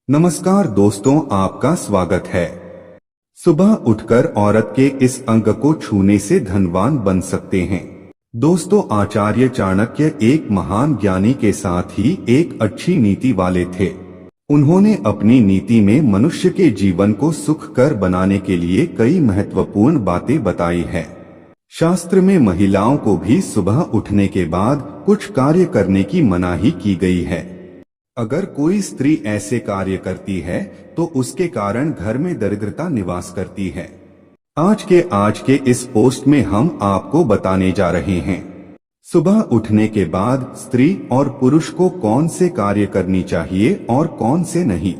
नमस्कार दोस्तों, आपका स्वागत है। सुबह उठकर औरत के इस अंग को छूने से धनवान बन सकते हैं। दोस्तों, आचार्य चाणक्य एक महान ज्ञानी के साथ ही एक अच्छी नीति वाले थे। उन्होंने अपनी नीति में मनुष्य के जीवन को सुखकर बनाने के लिए कई महत्वपूर्ण बातें बताई है। शास्त्र में महिलाओं को भी सुबह उठने के बाद कुछ कार्य करने की मनाही की गई है। अगर कोई स्त्री ऐसे कार्य करती है तो उसके कारण घर में दरिद्रता निवास करती है। आज के इस पोस्ट में हम आपको बताने जा रहे हैं सुबह उठने के बाद स्त्री और पुरुष को कौन से कार्य करनी चाहिए और कौन से नहीं,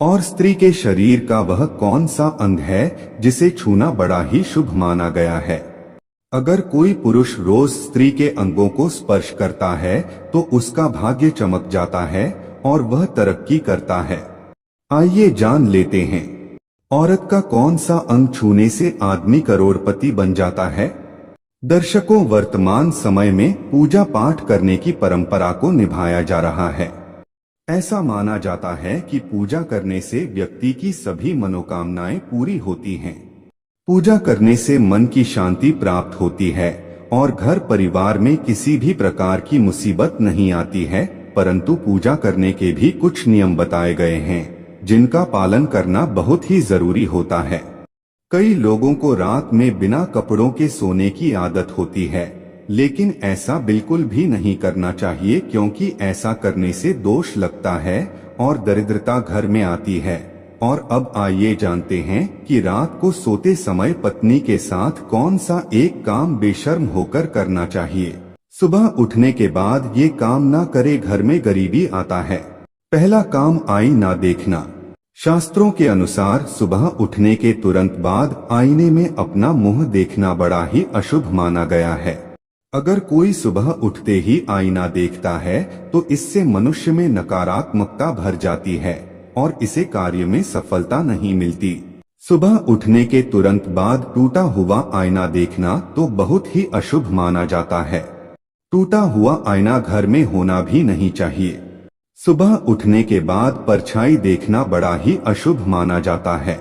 और स्त्री के शरीर का वह कौन सा अंग है जिसे छूना बड़ा ही शुभ माना गया है। अगर कोई पुरुष रोज स्त्री के अंगों को स्पर्श करता है तो उसका भाग्य चमक जाता है और वह तरक्की करता है। आइए जान लेते हैं, औरत का कौन सा अंग छूने से आदमी करोड़पति बन जाता है। दर्शकों, वर्तमान समय में पूजा पाठ करने की परंपरा को निभाया जा रहा है। ऐसा माना जाता है कि पूजा करने से व्यक्ति की सभी मनोकामनाएं पूरी होती हैं। पूजा करने से मन की शांति प्राप्त होती है और घर परिवार में किसी भी प्रकार की मुसीबत नहीं आती है। परंतु पूजा करने के भी कुछ नियम बताए गए हैं जिनका पालन करना बहुत ही जरूरी होता है। कई लोगों को रात में बिना कपड़ों के सोने की आदत होती है, लेकिन ऐसा बिल्कुल भी नहीं करना चाहिए, क्योंकि ऐसा करने से दोष लगता है और दरिद्रता घर में आती है। और अब आइए जानते हैं कि रात को सोते समय पत्नी के साथ कौन सा एक काम बेशर्म होकर करना चाहिए। सुबह उठने के बाद ये काम ना करे, घर में गरीबी आता है। पहला काम, आईना देखना। शास्त्रों के अनुसार सुबह उठने के तुरंत बाद आईने में अपना मुंह देखना बड़ा ही अशुभ माना गया है। अगर कोई सुबह उठते ही आईना देखता है तो इससे मनुष्य में नकारात्मकता भर जाती है और इसे कार्य में सफलता नहीं मिलती। सुबह उठने के तुरंत बाद टूटा हुआ आईना देखना तो बहुत ही अशुभ माना जाता है। टूटा हुआ आईना घर में होना भी नहीं चाहिए। सुबह उठने के बाद परछाई देखना बड़ा ही अशुभ माना जाता है।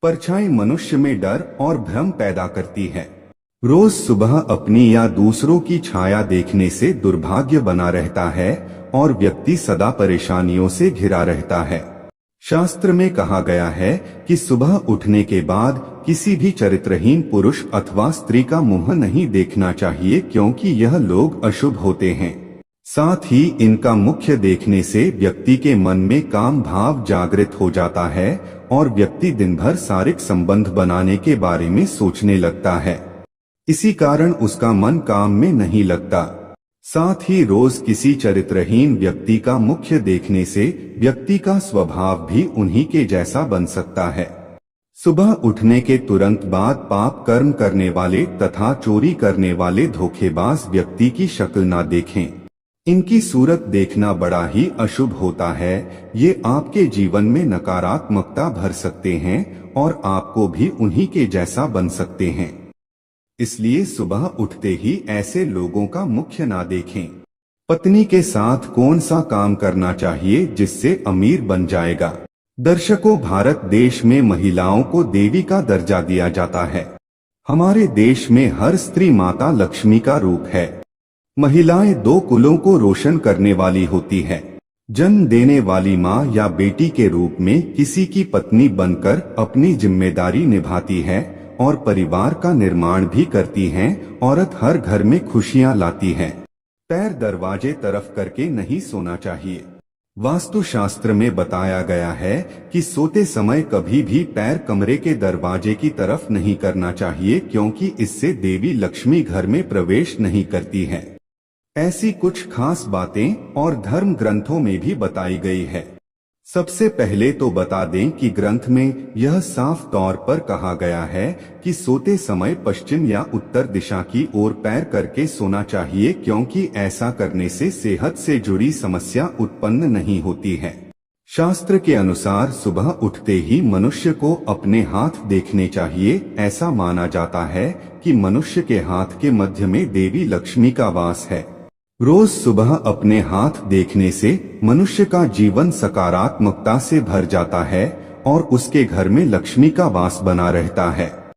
परछाई मनुष्य में डर और भ्रम पैदा करती है। रोज सुबह अपनी या दूसरों की छाया देखने से दुर्भाग्य बना रहता है और व्यक्ति सदा परेशानियों से घिरा रहता है। शास्त्र में कहा गया है कि सुबह उठने के बाद किसी भी चरित्रहीन पुरुष अथवा स्त्री का मुंह नहीं देखना चाहिए, क्योंकि यह लोग अशुभ होते हैं। साथ ही इनका मुख्य देखने से व्यक्ति के मन में काम भाव जागृत हो जाता है और व्यक्ति दिन भर शारीरिक संबंध बनाने के बारे में सोचने लगता है। इसी कारण उसका मन काम में नहीं लगता। साथ ही रोज किसी चरित्रहीन व्यक्ति का मुख्य देखने से व्यक्ति का स्वभाव भी उन्हीं के जैसा बन सकता है। सुबह उठने के तुरंत बाद पाप कर्म करने वाले तथा चोरी करने वाले धोखेबाज व्यक्ति की शक्ल ना देखें। इनकी सूरत देखना बड़ा ही अशुभ होता है। ये आपके जीवन में नकारात्मकता भर सकते हैं और आपको भी उन्हीं के जैसा बन सकते हैं। इसलिए सुबह उठते ही ऐसे लोगों का मुख्य ना देखें। पत्नी के साथ कौन सा काम करना चाहिए जिससे अमीर बन जाएगा। दर्शकों, भारत देश में महिलाओं को देवी का दर्जा दिया जाता है। हमारे देश में हर स्त्री माता लक्ष्मी का रूप है। महिलाएं दो कुलों को रोशन करने वाली होती है। जन्म देने वाली माँ या बेटी के रूप में किसी की पत्नी बनकर अपनी जिम्मेदारी निभाती है और परिवार का निर्माण भी करती हैं। औरत हर घर में खुशियां लाती है। पैर दरवाजे तरफ करके नहीं सोना चाहिए। वास्तु शास्त्र में बताया गया है कि सोते समय कभी भी पैर कमरे के दरवाजे की तरफ नहीं करना चाहिए, क्योंकि इससे देवी लक्ष्मी घर में प्रवेश नहीं करती है। ऐसी कुछ खास बातें और धर्म ग्रंथों में भी बताई गई है। सबसे पहले तो बता दें कि ग्रंथ में यह साफ तौर पर कहा गया है कि सोते समय पश्चिम या उत्तर दिशा की ओर पैर करके सोना चाहिए, क्योंकि ऐसा करने से सेहत से जुड़ी समस्या उत्पन्न नहीं होती है। शास्त्र के अनुसार सुबह उठते ही मनुष्य को अपने हाथ देखने चाहिए। ऐसा माना जाता है कि मनुष्य के हाथ के मध्य में देवी लक्ष्मी का वास है। रोज सुबह अपने हाथ देखने से मनुष्य का जीवन सकारात्मकता से भर जाता है और उसके घर में लक्ष्मी का वास बना रहता है।